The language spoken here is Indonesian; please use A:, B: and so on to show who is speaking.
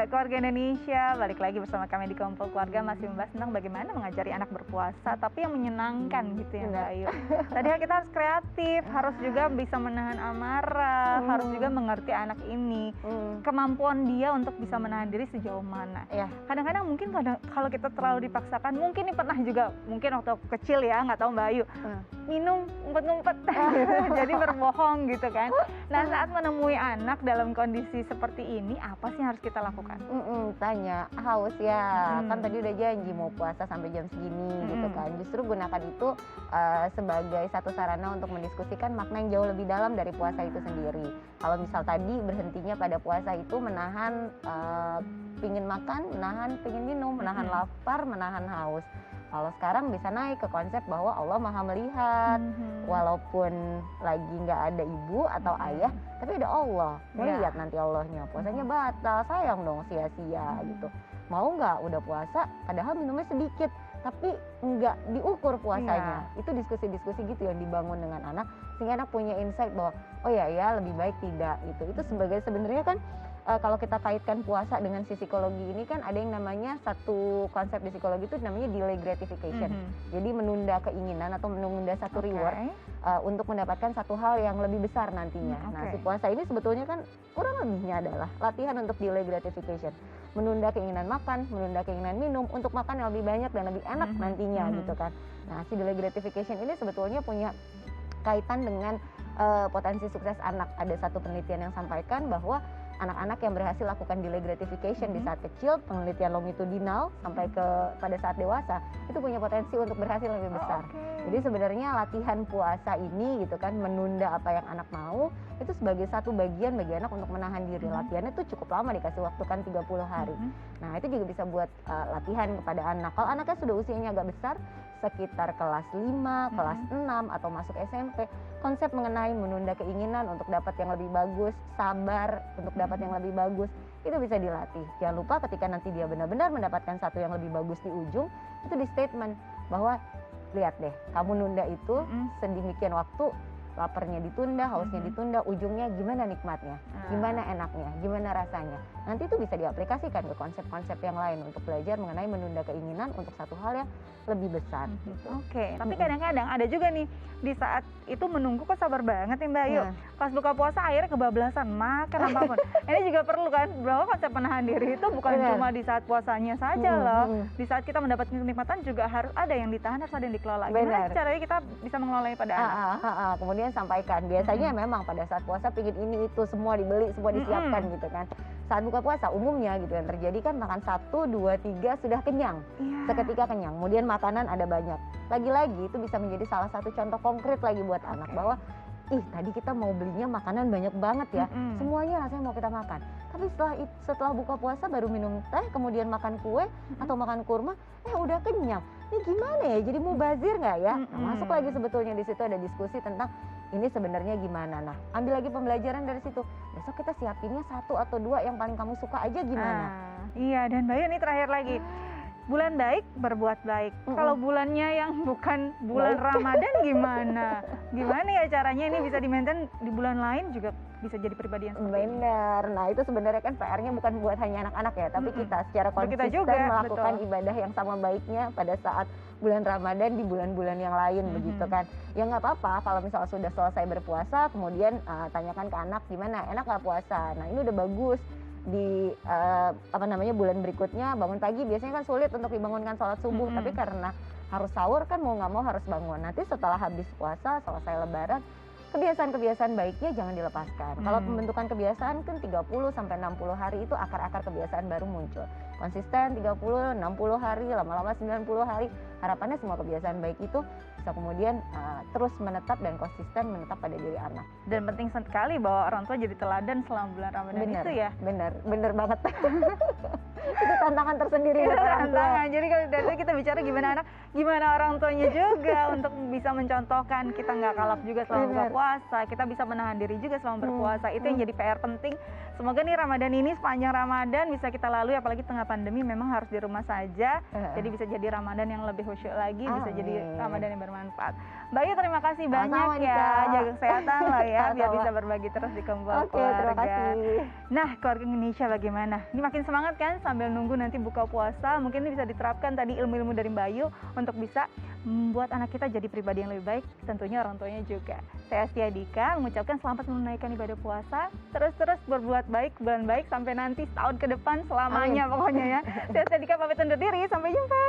A: Ya, keluarga Indonesia, balik lagi bersama kami di Kompol Keluarga, masih membahas tentang bagaimana mengajari anak berpuasa, tapi yang menyenangkan gitu ya Mbak Ayu. Tadi kita harus kreatif, harus juga bisa menahan amarah, harus juga mengerti anak ini, kemampuan dia untuk bisa menahan diri sejauh mana. Kadang-kadang mungkin kalau kita terlalu dipaksakan, mungkin ini pernah juga, mungkin waktu aku kecil ya, nggak tahu Mbak Ayu, minum ngumpet-ngumpet, jadi berbohong gitu kan. Nah, saat menemui anak dalam kondisi seperti ini, apa sih yang harus kita lakukan?
B: Tanya, haus ya, kan tadi udah janji mau puasa sampai jam segini gitu kan. Justru gunakan itu sebagai satu sarana untuk mendiskusikan makna yang jauh lebih dalam dari puasa itu sendiri. Kalau misal tadi berhentinya pada puasa itu menahan pingin makan, menahan pingin minum, menahan lapar, menahan haus. Kalau sekarang bisa naik ke konsep bahwa Allah Maha melihat, walaupun lagi nggak ada ibu atau ayah, tapi ada Allah, melihat nanti Allahnya. Puasanya batal, sayang dong sia-sia gitu. Mau nggak udah puasa, padahal minumnya sedikit, tapi nggak diukur puasanya. Itu diskusi-diskusi gitu yang dibangun dengan anak, sehingga anak punya insight bahwa oh ya lebih baik tidak gitu. Itu sebenarnya kan kalau kita kaitkan puasa dengan si psikologi ini kan ada yang namanya satu konsep di psikologi itu namanya delay gratification. Jadi menunda keinginan atau menunda satu reward untuk mendapatkan satu hal yang lebih besar nantinya. Nah, si puasa ini sebetulnya kan kurang lebihnya adalah latihan untuk delay gratification. Menunda keinginan makan, menunda keinginan minum untuk makan yang lebih banyak dan lebih enak nantinya gitu kan. Nah, si delay gratification ini sebetulnya punya kaitan dengan potensi sukses anak. Ada satu penelitian yang sampaikan bahwa anak-anak yang berhasil lakukan delay gratification di saat kecil, penelitian longitudinal sampai pada saat dewasa, itu punya potensi untuk berhasil lebih besar. Jadi sebenarnya latihan puasa ini gitu kan, menunda apa yang anak mau, itu sebagai satu bagian bagi anak untuk menahan diri. Latihannya itu cukup lama, dikasih waktu kan 30 hari. Nah, itu juga bisa buat latihan kepada anak. Kalau anaknya sudah usianya agak besar, sekitar kelas 5, kelas 6 atau masuk SMP, konsep mengenai menunda keinginan untuk dapat yang lebih bagus, sabar untuk dapat yang lebih bagus, itu bisa dilatih. Jangan lupa ketika nanti dia benar-benar mendapatkan satu yang lebih bagus di ujung, itu di statement bahwa lihat deh, kamu nunda itu sedemikian waktu, laparnya ditunda, hausnya ditunda, ujungnya gimana nikmatnya, gimana enaknya, gimana rasanya. Nanti itu bisa diaplikasikan ke konsep-konsep yang lain untuk belajar mengenai menunda keinginan untuk satu hal yang lebih besar. Gitu.
A: Tapi kadang-kadang ada juga nih di saat itu menunggu kok sabar banget nih Mbak Ayu. Pas buka puasa akhirnya kebablasan makan apapun. Ini juga perlu kan bahwa konsep menahan diri itu bukan cuma di saat puasanya saja loh. Di saat kita mendapatkan kenikmatan juga harus ada yang ditahan, harus ada yang dikelola. Gimana caranya kita bisa mengelolanya pada anak?
B: Kemudian sampaikan, biasanya memang pada saat puasa pingin ini itu semua dibeli, semua disiapkan gitu kan. Saat buka puasa umumnya gitu yang terjadi kan makan 1, 2, 3 sudah kenyang, seketika kenyang, kemudian makanan ada banyak. Lagi-lagi itu bisa menjadi salah satu contoh konkret lagi buat anak bahwa tadi kita mau belinya makanan banyak banget ya, semuanya rasanya mau kita makan. Tapi setelah buka puasa baru minum teh, kemudian makan kue atau makan kurma, udah kenyang. Ini gimana ya? Jadi mubazir nggak ya? Nah, masuk lagi sebetulnya di situ ada diskusi tentang ini sebenarnya gimana. Nah, ambil lagi pembelajaran dari situ. Besok kita siapinnya 1 atau 2 yang paling kamu suka aja gimana?
A: Iya, dan Mbak Ayu ini terakhir lagi. Bulan baik berbuat baik. Kalau bulannya yang bukan bulan Ramadan gimana? Gimana ya caranya ini bisa di-maintain di bulan lain juga bisa jadi pribadi yang seperti ini?
B: Benar. Nah, itu sebenarnya kan PR-nya bukan buat hanya anak-anak ya, tapi kita secara konsisten
A: kita juga,
B: melakukan ibadah yang sama baiknya pada saat bulan Ramadan di bulan-bulan yang lain begitu kan. Ya nggak apa-apa kalau misalnya sudah selesai berpuasa, kemudian tanyakan ke anak gimana, enak nggak puasa? Nah, ini udah bagus. Di bulan berikutnya bangun pagi biasanya kan sulit untuk dibangunkan sholat subuh, tapi karena harus sahur kan mau nggak mau harus bangun. Nanti setelah habis puasa, selesai lebaran, kebiasaan-kebiasaan baiknya jangan dilepaskan. Kalau pembentukan kebiasaan kan 30 sampai 60 hari itu akar-akar kebiasaan baru muncul. Konsisten 30, 60 hari, lama-lama 90 hari. Harapannya semua kebiasaan baik itu bisa kemudian terus menetap dan konsisten menetap pada diri anak.
A: Dan penting sekali bahwa orang tua jadi teladan selama bulan Ramadan itu ya.
B: Bener banget. Itu tantangan tersendiri
A: Itu
B: buat orang tua.
A: tantangan. Jadi kalau dari tadi kita bicara gimana anak, gimana orang tuanya juga untuk bisa mencontohkan kita nggak kalap juga selama buka
B: Benar.
A: puasa, kita bisa menahan diri juga selama berpuasa. Itu yang jadi PR penting. Semoga nih Ramadan ini sepanjang Ramadan bisa kita lalui, apalagi tengah pandemi memang harus di rumah saja. Jadi bisa jadi Ramadan yang lebih khusyuk lagi, bisa jadi
B: Amin.
A: Ramadan yang bermanfaat. Mbak Ayu terima kasih banyak
B: Sama-sama,
A: ya,
B: Nika.
A: jaga kesehatan lah ya, biar
B: Sama-sama.
A: bisa berbagi terus di Kumpul
B: Oke, terima
A: Keluarga.
B: kasih.
A: Nah, keluarga Indonesia bagaimana? Ini makin semangat kan sambil nunggu nanti buka puasa. Mungkin ini bisa diterapkan tadi ilmu-ilmu dari Mbak Ayu untuk bisa membuat anak kita jadi pribadi yang lebih baik, tentunya orang tuanya juga. Saya Astia Dika mengucapkan selamat menunaikan ibadah puasa. Terus-terus berbuat baik, bulan baik sampai nanti setahun ke depan selamanya pokoknya ya. Saya Astia Dika pamit undur diri, sampai jumpa.